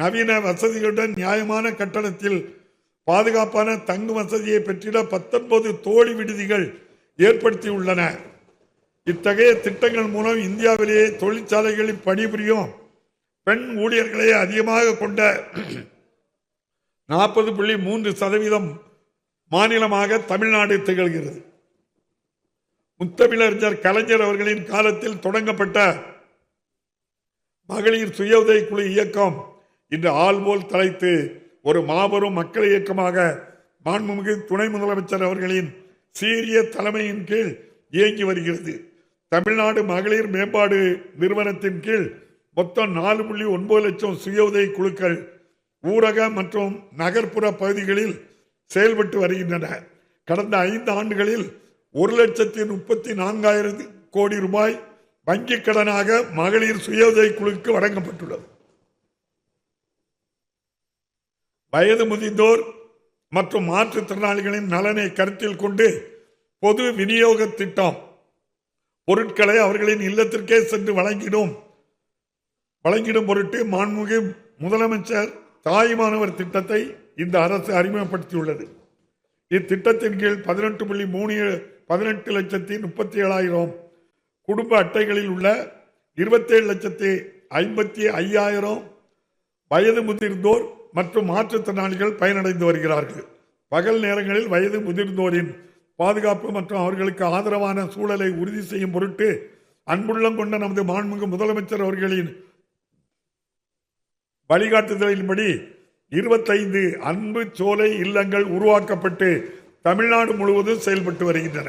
நவீன வசதிகளுடன் நியாயமான கட்டணத்தில் பாதுகாப்பான தங்கும் வசதியை பெற்றிட 19 தோழி விடுதிகள் ஏற்படுத்தியுள்ளன. இத்தகைய திட்டங்கள் மூலம் இந்தியாவிலேயே தொழிற்சாலைகளில் பணிபுரியும் பெண் ஊழியர்களை அதிகமாக கொண்ட 40.3% மாநிலமாக தமிழ்நாடு திகழ்கிறது. முத்தமிழறிஞர் கலைஞர் அவர்களின் காலத்தில் தொடங்கப்பட்ட மகளிர் சுய உதவி குழு இயக்கம் இன்று ஆள்போல் தலைத்து ஒரு மாபெரும் மக்கள் இயக்கமாக மாண்புமிகு துணை முதலமைச்சர் அவர்களின் சீரிய தலைமையின் கீழ் இயங்கி வருகிறது. தமிழ்நாடு மகளிர் மேம்பாடு நிறுவனத்தின் கீழ் மொத்தம் 4.9 லட்சம் சுய உதவி குழுக்கள் ஊரக மற்றும் நகர்ப்புற பகுதிகளில் செயல்பட்டு வருகின்றன. கடந்த 5 ஆண்டுகளில் 1,34,000 கோடி ரூபாய் வங்கிக் கடனாக மகளிர் சுய உதவி குழுக்கு வழங்கப்பட்டுள்ளது. வயது முதிர்ந்தோர் மற்றும் மாற்றுத்திறனாளிகளின் நலனை கருத்தில் கொண்டு பொது விநியோக திட்டம் பொருட்களை அவர்களின் இல்லத்திற்கே சென்று வழங்கிடும் பொருட்டு மாண்புமிகு முதலமைச்சர் தாய்மானவர் திட்டத்தை இந்த அரசு அறிமுகப்படுத்தியுள்ளது. இத்திட்டத்தின் கீழ் 18,37,000 குடும்ப அட்டைகளில் உள்ள 27,55,000 வயது முதிர்ந்தோர் மற்றும் மாற்றுத்திறனாளிகள் பயனடைந்து வருகிறார்கள். பகல் நேரங்களில் வயது முதிர்ந்தோரின் பாதுகாப்பு மற்றும் அவர்களுக்கு ஆதரவான சூழலை உறுதி செய்யும் பொருட்டு அன்புள்ளம் கொண்ட நமது மாண்புமிகு முதலமைச்சர் அவர்களின் வழிகாட்டுதலின்படி 25 அன்பு சோலை இல்லங்கள் உருவாக்கப்பட்டு தமிழ்நாடு முழுவதும் செயல்பட்டு வருகின்றன.